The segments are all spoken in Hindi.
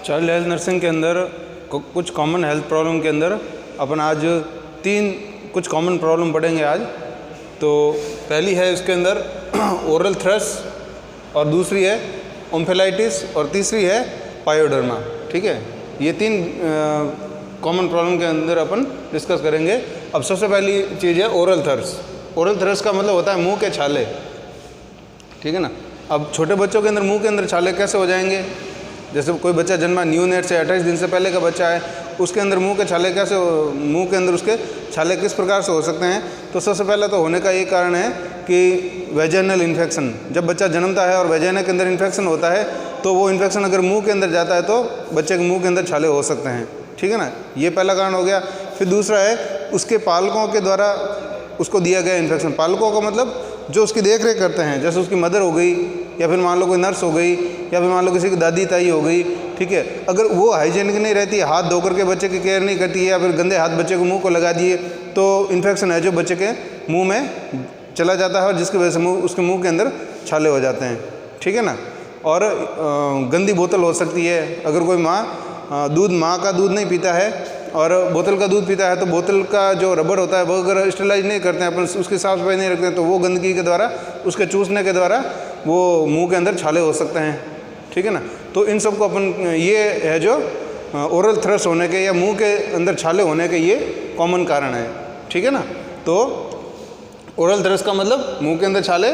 चाइल्ड हेल्थ नर्सिंग के अंदर कुछ कॉमन हेल्थ प्रॉब्लम के अंदर अपन आज कुछ कॉमन प्रॉब्लम पढ़ेंगे आज। तो पहली है इसके अंदर ओरल थ्रश, और दूसरी है ओम्फेलाइटिस, और तीसरी है पायोडर्मा। ठीक है, ये 3 कॉमन प्रॉब्लम के अंदर अपन डिस्कस करेंगे। अब सबसे पहली चीज़ है ओरल थ्रश। ओरल थ्रश का मतलब होता है मुंह के छाले। ठीक है ना। अब छोटे बच्चों के अंदर मुंह के अंदर छाले कैसे हो जाएंगे? जैसे कोई बच्चा जन्मा न्यूनेट से 28 दिन से पहले का बच्चा है, उसके अंदर मुंह के छाले कैसे, मुंह के अंदर उसके छाले किस प्रकार से हो सकते हैं? तो सबसे पहले तो होने का ये कारण है कि वेजाइनल इन्फेक्शन। जब बच्चा जन्मता है और वेजाइना के अंदर इन्फेक्शन होता है, तो वो इन्फेक्शन अगर मुंह के अंदर जाता है तो बच्चे के मुंह के अंदर छाले हो सकते हैं। ठीक है ना, ये पहला कारण हो गया। फिर दूसरा है उसके पालकों के द्वारा उसको दिया गया इन्फेक्शन। पालकों का मतलब जो उसकी देख रेख करते हैं, जैसे उसकी मदर हो गई, या फिर मान लो कोई नर्स हो गई, या फिर मान लो किसी की दादी ताई हो गई। ठीक है, अगर वो हाइजीनिक नहीं रहती, हाथ धो करके बच्चे की केयर नहीं करती है, या फिर गंदे हाथ बच्चे को मुंह को लगा दिए, तो इन्फेक्शन है जो बच्चे के मुंह में चला जाता है, और जिसकी वजह से उसके मुंह के अंदर छाले हो जाते हैं। ठीक है ना। और गंदी बोतल हो सकती है। अगर कोई माँ माँ का दूध नहीं पीता है और बोतल का दूध पीता है, तो बोतल का जो रबड़ होता है वो अगर स्टेलाइज नहीं करते हैं अपन, उसकी साफ सफाई नहीं रखते हैं, तो वो गंदगी के द्वारा, उसके चूसने के द्वारा वो मुंह के अंदर छाले हो सकते हैं। ठीक है ना। तो इन सब को अपन, ये है जो ओरल थ्रश होने के या मुंह के अंदर छाले होने के ये कॉमन कारण है। ठीक है ना। तो ओरल थ्रश का मतलब मुंह के अंदर छाले,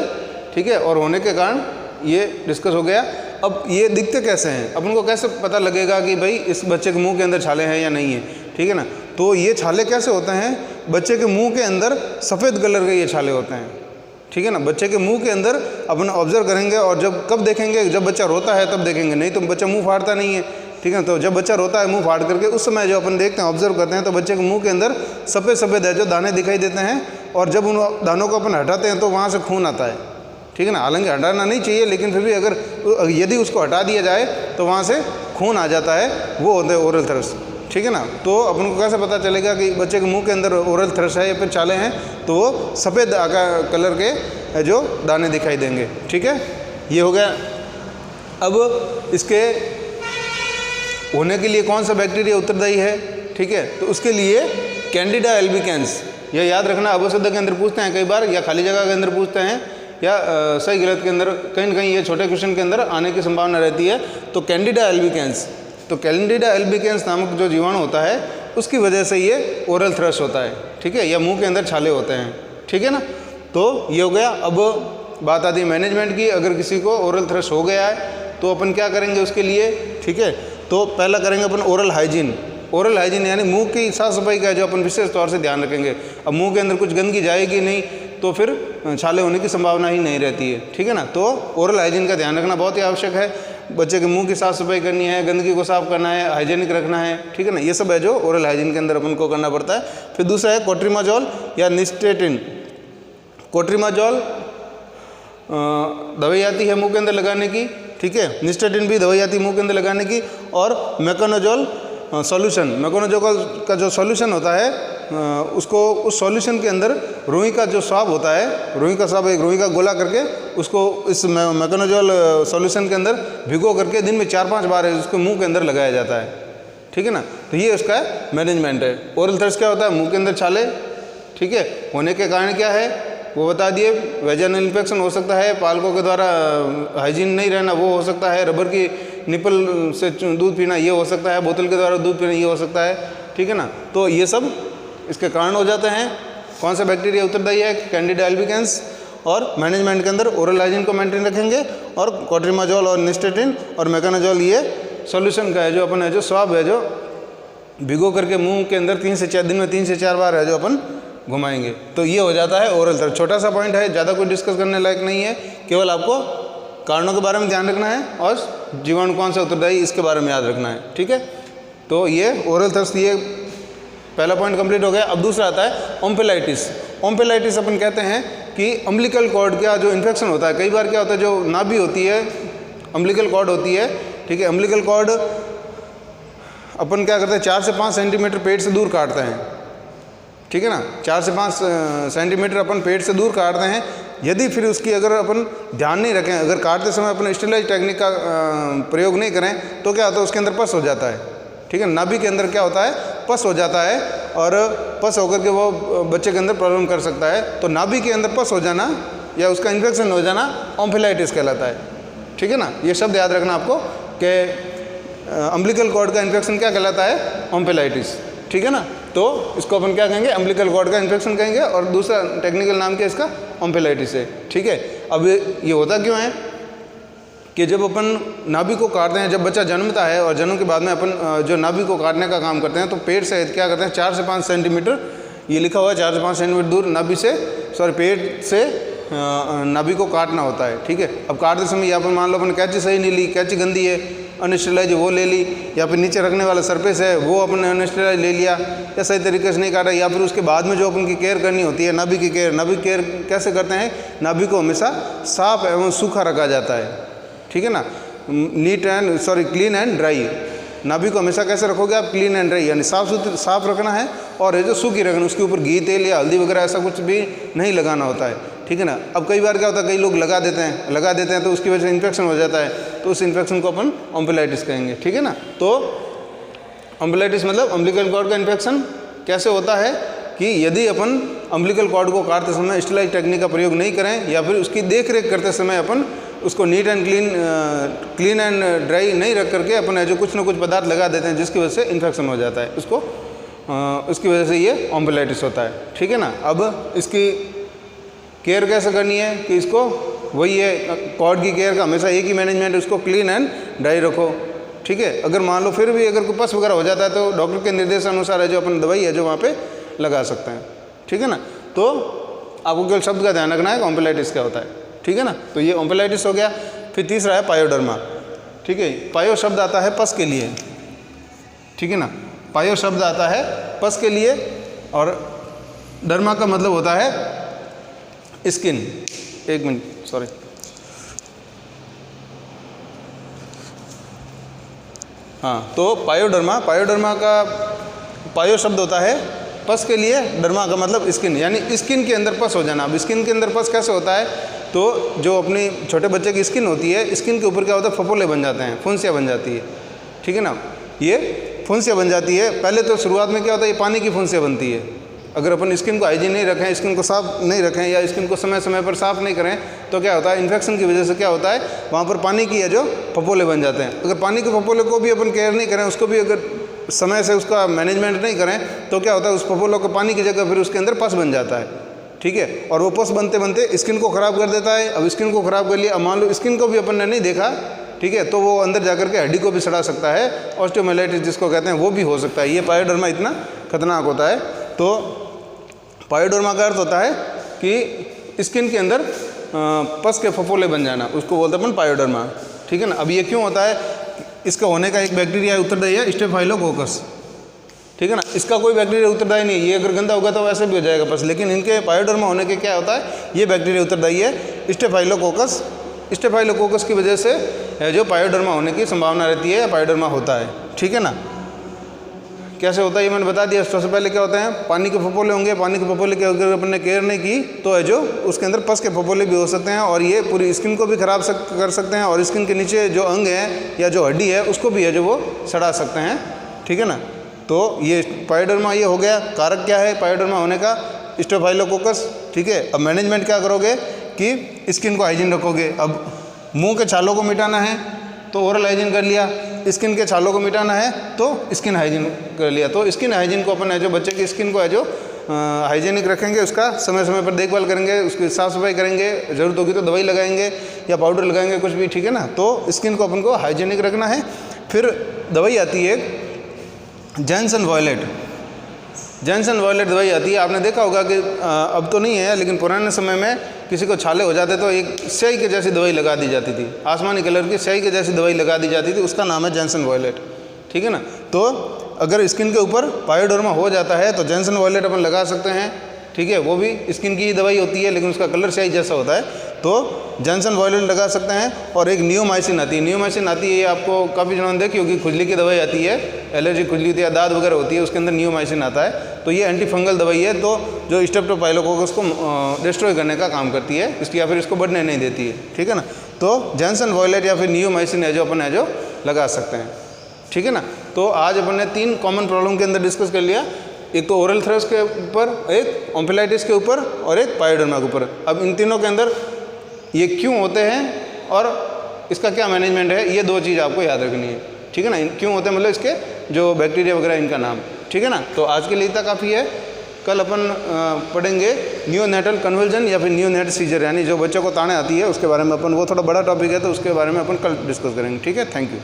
ठीक है, और होने के कारण ये डिस्कस हो गया। अब ये दिखते कैसे हैं, अपन को कैसे पता लगेगा कि भाई इस बच्चे के मुंह के अंदर छाले हैं या नहीं है? ठीक है ना। तो ये छाले कैसे होते हैं? बच्चे के मुंह के अंदर सफ़ेद कलर के ये छाले होते हैं। ठीक है ना। बच्चे के मुंह के अंदर अपन ऑब्जर्व करेंगे, और जब कब देखेंगे? जब बच्चा रोता है तब देखेंगे, नहीं तो बच्चा मुंह फाड़ता नहीं है। ठीक है। तो जब बच्चा रोता है मुंह फाड़ करके, उस समय जो अपन देखते हैं, ऑब्जर्व करते हैं, तो बच्चे के मुंह के अंदर सफ़ेद सफ़ेद है जो दाने दिखाई देते हैं, और जब उन दानों को अपन हटाते हैं तो वहाँ से खून आता है। ठीक है ना। हालांकि हटाना नहीं चाहिए, लेकिन फिर भी अगर यदि उसको हटा दिया जाए तो वहाँ से खून आ जाता है, वो होता है ओरल थ्रश। ठीक है ना। तो अपन को कैसे पता चलेगा कि बच्चे के मुंह के अंदर ओरल थ्रश है या फिर छाले हैं? तो वो सफ़ेद कलर के जो दाने दिखाई देंगे। ठीक है, ये हो गया। अब इसके होने के लिए कौन सा बैक्टीरिया उत्तरदायी है? ठीक है, तो उसके लिए कैंडिडा एल्बिकेंस, यह याद रखना। अवशोधक के अंदर पूछते हैं कई बार, या खाली जगह के अंदर पूछते हैं, या सही गलत के अंदर कहीं न कहीं ये छोटे क्वेश्चन के अंदर आने की संभावना रहती है। तो कैंडिडा एल्बिकेंस, तो कैंडिडा एल्बिकेंस नामक जो जीवाणु होता है, उसकी वजह से ये ओरल थ्रश होता है। ठीक है, या मुंह के अंदर छाले होते हैं। ठीक है ना। तो ये हो गया। अब बात आती है मैनेजमेंट की। अगर किसी को ओरल थ्रश हो गया है तो अपन क्या करेंगे उसके लिए? ठीक है, तो पहला करेंगे अपन ओरल हाइजीन। ओरल हाइजीन यानी मुंह की साफ सफाई का जो अपन विशेष तौर से ध्यान रखेंगे। अब मुंह के अंदर कुछ गंदगी जाएगी नहीं तो फिर छाले होने की संभावना ही नहीं रहती है। ठीक है ना। तो ओरल हाइजीन का ध्यान रखना बहुत ही आवश्यक है। बच्चे के मुंह की साफ सफाई करनी है, गंदगी को साफ करना है, हाइजीनिक रखना है। ठीक है ना। ये सब है जो ओरल हाइजीन के अंदर अपन को करना पड़ता है। फिर दूसरा है कोट्रिमाजोल या निस्टेटिन। कोट्रिमाजोल दवाई आती है मुंह के अंदर लगाने की। ठीक है, निस्टेटिन भी दवाई आती है मुंह के अंदर लगाने की। और मेकोनोजोल सॉल्यूशन, मेकोनोजोल का जो सॉल्यूशन होता है, उसको उस सॉल्यूशन के अंदर रुई का जो स्वाब होता है, रुई का स्वाब, एक रुई का गोला करके उसको इस मेकोनोजोल सॉल्यूशन के अंदर भिगो करके दिन में 4-5 बार उसके मुंह के अंदर लगाया जाता है। ठीक है ना। तो ये उसका मैनेजमेंट है। ओरल थ्रश क्या होता है? मुंह के अंदर छाले, ठीक है, होने के कारण क्या है वो बता दिए। वेजाइनल इन्फेक्शन हो सकता है, पालकों के द्वारा हाइजीन नहीं रहना वो हो सकता है, रबर की निपल से दूध पीना ये हो सकता है, बोतल के द्वारा दूध पीना ये हो सकता है। ठीक है ना। तो ये सब इसके कारण हो जाते हैं। कौन सा बैक्टीरिया उत्तरदायी है? Candida albicans. और मैनेजमेंट के अंदर ओरल हाइजीन को मेंटेन रखेंगे, और कोट्रिमाजोल और निस्टेटिन और मेकोनोजोल ये सॉल्यूशन का है जो अपन है जो स्वाब है जो भिगो करके मुंह के अंदर दिन में 3 से 4 बार है जो अपन घुमाएंगे। तो ये हो जाता है ओरल थ्रश। छोटा सा पॉइंट है, ज़्यादा कोई डिस्कस करने लायक नहीं है। केवल आपको कारणों के बारे में ध्यान रखना है और जीवाणु कौन सा उत्तरदायी इसके बारे में याद रखना है। ठीक है। तो ये ओरल थ्रश, ये पहला पॉइंट कंप्लीट हो गया। अब दूसरा आता है ओम्फेलाइटिस। ओम्फेलाइटिस अपन कहते हैं कि अम्बिलिकल कॉर्ड का जो इन्फेक्शन होता है। कई बार क्या होता है, जो नाभि होती है, अम्बिलिकल कॉर्ड होती है। ठीक है, अम्बिलिकल कॉर्ड अपन क्या करते हैं, 4 से 5 सेंटीमीटर पेट से दूर काटते हैं। ठीक है ना, 4 से 5 सेंटीमीटर अपन पेट से दूर काटते हैं, यदि फिर उसकी अगर अपन ध्यान नहीं रखें, अगर काटते समय अपन स्टेरिलाइज टेक्निक का प्रयोग नहीं करें तो क्या होता है, उसके अंदर पस हो जाता है। ठीक है, नाभि के अंदर क्या होता है, पस हो जाता है और पस होकर के वो बच्चे के अंदर प्रॉब्लम कर सकता है। तो नाभि के अंदर पस हो जाना या उसका इन्फेक्शन हो जाना ऑम्फिलाइटिस कहलाता है। ठीक है ना, ये शब्द याद रखना आपको कि अम्बिलिकल कॉर्ड का इन्फेक्शन क्या कहलाता है, ऑम्फिलाइटिस। ठीक है ना, तो इसको अपन क्या कहेंगे, अम्बिलिकल कॉर्ड का इन्फेक्शन कहेंगे और दूसरा टेक्निकल नाम क्या इसका, ऑम्फिलाइटिस है। ठीक है, अब ये होता क्यों है कि जब अपन नाभि को काटते हैं, जब बच्चा जन्मता है और जन्म के बाद में अपन जो नाभि को काटने का काम करते हैं तो पेट से क्या करते हैं, 4 से 5 सेंटीमीटर, ये लिखा हुआ है 4 से 5 सेंटीमीटर दूर नाभि से, पेट से नाभि को काटना होता है। ठीक है, अब काटते समय या फिर मान लो अपन कैंची सही नहीं ली, कैंची गंदी है, अनस्टेलाइज वो ले ली, या फिर नीचे रखने वाला सरफेस है वो अपन ने अनस्टेलाइज ले लिया या सही तरीके से नहीं काटा, या फिर उसके बाद में जो अपन की केयर करनी होती है नाभि की केयर कैसे करते हैं, नाभि को हमेशा साफ एवं सूखा रखा जाता है। ठीक है ना, क्लीन एंड ड्राई। नाभि को हमेशा कैसे रखोगे आप, क्लीन एंड ड्राई, यानी साफ रखना है और ये जो सूखी रखना, उसके ऊपर घी तेल या हल्दी वगैरह ऐसा कुछ भी नहीं लगाना होता है। ठीक है ना, अब कई बार क्या होता है, कई लोग लगा देते हैं तो उसकी वजह से इन्फेक्शन हो जाता है, तो उस इन्फेक्शन को अपन ऑम्फिलाइटिस कहेंगे। ठीक है ना, तो ऑम्फिलाइटिस मतलब अम्बिलिकल कॉर्ड का इन्फेक्शन कैसे होता है कि यदि अपन अम्बिलिकल कॉर्ड को काटते समय स्टेरिलाइज टेक्निक का प्रयोग नहीं करें या फिर उसकी देख रेख करते समय अपन उसको neat and clean and dry नहीं रख करके अपन जो कुछ ना कुछ पदार्थ लगा देते हैं जिसकी वजह से इन्फेक्शन हो जाता है, उसकी वजह से ये ऑम्फिलाइटिस होता है। ठीक है ना, अब इसकी केयर कैसे करनी है कि इसको वही है, कॉर्ड की केयर का हमेशा एक ही मैनेजमेंट, उसको क्लीन एंड ड्राई रखो। ठीक है, अगर मान लो फिर भी अगर कोई पस वगैरह हो जाता है तो डॉक्टर के निर्देशानुसार है जो अपन दवाई है जो वहाँ पे लगा सकते हैं। ठीक है ना, तो आपको केवल शब्द का ध्यान रखना है कि ऑम्फिलाइटिस क्या होता है। ठीक है ना, तो ये ऑम्फिलाइटिस हो गया। फिर तीसरा है पायोडर्मा। ठीक है, पायो शब्द आता है पस के लिए। ठीक है ना, पायो शब्द आता है पस के लिए और डर्मा का मतलब होता है स्किन। एक मिनट, सॉरी, हाँ, तो पायोडर्मा का पायो शब्द होता है पस के लिए, डर्मा का मतलब स्किन, यानी स्किन के अंदर पस हो जाना। अब स्किन के अंदर पस कैसे होता है, तो जो अपनी छोटे बच्चे की स्किन होती है, स्किन के ऊपर क्या होता है, फफोले बन जाते हैं, फुंसियाँ बन जाती है। ठीक है ना, ये फुंसियाँ बन जाती है। पहले तो शुरुआत में क्या होता है, ये पानी की फुंसियाँ बनती है। अगर अपन स्किन को हाइजीन नहीं रखें, स्किन को साफ नहीं रखें या स्किन को समय समय पर साफ नहीं करें तो क्या होता है, इन्फेक्शन की वजह से क्या होता है, वहाँ पर पानी की है जो फफोले बन जाते हैं। अगर पानी के फफोले को भी अपन केयर नहीं करें, उसको भी अगर समय से उसका मैनेजमेंट नहीं करें तो क्या होता है, उस फफोलों को पानी की जगह फिर उसके अंदर पस बन जाता है। ठीक है, और वो पस बनते बनते स्किन को ख़राब कर देता है। अब स्किन को ख़राब कर लिया, अब मान लो स्किन को भी अपन ने नहीं देखा, ठीक है, तो वो अंदर जाकर के हड्डी को भी सड़ा सकता है, ऑस्टियोमाइलाइटिस जिसको कहते हैं वो भी हो सकता है। ये पायोडर्मा इतना खतरनाक होता है। तो पायोडर्मा का अर्थ होता है कि स्किन के अंदर पस के फफोले बन जाना, उसको बोलते हैं अपन पायोडर्मा। ठीक है ना, अब ये क्यों होता है, इसका होने का एक बैक्टीरिया उत्तरदायी है, स्टेफाइलोकोकस। ठीक है ना, इसका कोई बैक्टीरिया उत्तरदायी नहीं है, ये अगर गंदा होगा तो वैसे भी हो जाएगा पस, लेकिन इनके पायोडर्मा होने के क्या होता है, ये बैक्टीरिया उत्तरदायी है, स्टेफाइलोकोकस। स्टेफाइलोकोकस की वजह से जो पायोडर्मा होने की संभावना रहती है, पायोडर्मा होता है। ठीक है ना, कैसे होता है ये मैंने बता दिया। सबसे पहले क्या होता है, पानी के फफोले होंगे, पानी के फफोले की अगर अपन ने केयर नहीं की तो है जो उसके अंदर पस के फफोले भी हो सकते हैं और ये पूरी स्किन को भी खराब कर सकते हैं और स्किन के नीचे जो अंग है या जो हड्डी है उसको भी है जो वो सड़ा सकते हैं। ठीक है ना, तो ये पायोडर्मा ये हो गया। कारक क्या है पायोडर्मा होने का, स्टेफाइलोकोकस। ठीक है, अब मैनेजमेंट क्या करोगे कि स्किन को हाइजीन रखोगे। अब मुँह के छालों को मिटाना है तो ओरल हाइजीन कर लिया, स्किन के छालों को मिटाना है तो स्किन हाइजीन कर लिया। तो स्किन हाइजीन को अपन है जो बच्चे की स्किन को है जो हाइजीनिक रखेंगे, उसका समय समय पर देखभाल करेंगे, उसकी साफ़ सफाई करेंगे, ज़रूरत होगी तो दवाई लगाएंगे या पाउडर लगाएंगे, कुछ भी। ठीक है ना, तो स्किन को अपन को हाइजीनिक रखना है। फिर दवाई आती है जॉनसन वॉयलेट। जॉनसन वॉयलेट दवाई आती है, आपने देखा होगा कि अब तो नहीं है लेकिन पुराने समय में किसी को छाले हो जाते तो एक स्याही के जैसी दवाई लगा दी जाती थी, आसमानी कलर की स्याही के जैसी दवाई लगा दी जाती थी, उसका नाम है जॉनसन वॉयलेट। ठीक है ना, तो अगर स्किन के ऊपर पायोडर्मा हो जाता है तो जॉनसन वॉयलेट अपन लगा सकते हैं। ठीक है, वो भी स्किन की ही दवाई होती है लेकिन उसका कलर स्याही जैसा होता है, तो जॉनसन वॉयलेट लगा सकते हैं। और एक नियोमाइसिन आती है, नियोमाइसिन आती है, ये आपको काफ़ी जनों ने देखी होगी, खुजली की दवाई आती है, एलर्जी खुजली होती है, दाद वगैरह होती है, उसके अंदर नियोमाइसिन आता है, तो ये एंटी फंगल दवाई है, तो जो स्ट्रेप्टोपाइलोकोकस को डिस्ट्रॉय करने का काम करती है, इसकी या फिर इसको बढ़ने नहीं देती है, ठीक है ना। तो जॉनसन वॉयलेट या फिर नियोमाइसिन है जो अपन है जो लगा सकते हैं, ठीक है ना। तो आज अपन ने 3 कॉमन प्रॉब्लम के अंदर डिस्कस कर लिया, एक तो ओरल थ्रश के ऊपर, एक ओम्फिलाइटिस के ऊपर और एक पायोडर्मा के ऊपर। अब इन तीनों के अंदर ये क्यों होते हैं और इसका क्या मैनेजमेंट है, ये 2 चीज़ आपको याद रखनी है, ठीक है ना। क्यों होते हैं मतलब इसके जो बैक्टीरिया वगैरह इनका नाम, ठीक है ना। तो आज के लिए इतना काफ़ी है। कल अपन पढ़ेंगे नियोनेटल कन्वल्जन या फिर नियोनेट सीजर, यानी जो बच्चों को ताने आती है उसके बारे में अपन, वो थोड़ा बड़ा टॉपिक है तो उसके बारे में अपन कल डिस्कस करेंगे, ठीक है। Thank you.